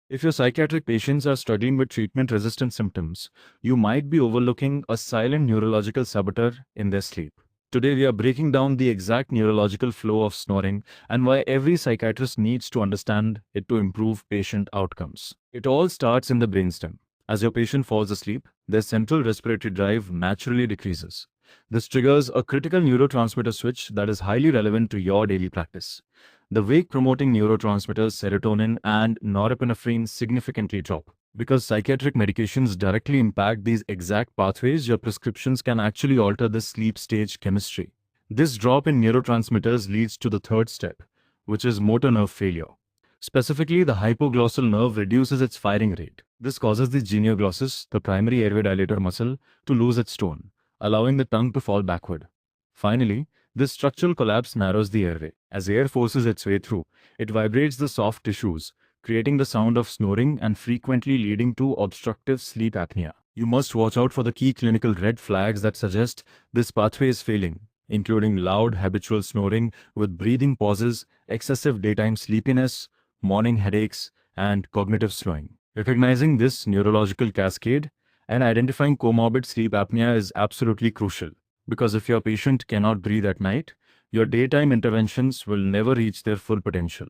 If your psychiatric patients are struggling with treatment-resistant symptoms, you might be overlooking a silent neurological saboteur in their sleep. Today, we are breaking down the exact neurological flow of snoring and why every psychiatrist needs to understand it to improve patient outcomes. It all starts in the brainstem. As your patient falls asleep, their central respiratory drive naturally decreases. This triggers a critical neurotransmitter switch that is highly relevant to your daily practice. The wake-promoting neurotransmitters serotonin and norepinephrine significantly drop. Because psychiatric medications directly impact these exact pathways, your prescriptions can actually alter the sleep stage chemistry. This drop in neurotransmitters leads to the third step, which is motor nerve failure. Specifically, the hypoglossal nerve reduces its firing rate. This causes the genioglossus, the primary airway dilator muscle, to lose its tone, allowing the tongue to fall backward. Finally, this structural collapse narrows the airway. As air forces its way through, it vibrates the soft tissues, creating the sound of snoring and frequently leading to obstructive sleep apnea. You must watch out for the key clinical red flags that suggest this pathway is failing, including loud habitual snoring with breathing pauses, excessive daytime sleepiness, morning headaches, and cognitive slowing. Recognizing this neurological cascade and identifying comorbid sleep apnea is absolutely crucial, because if your patient cannot breathe at night, your daytime interventions will never reach their full potential.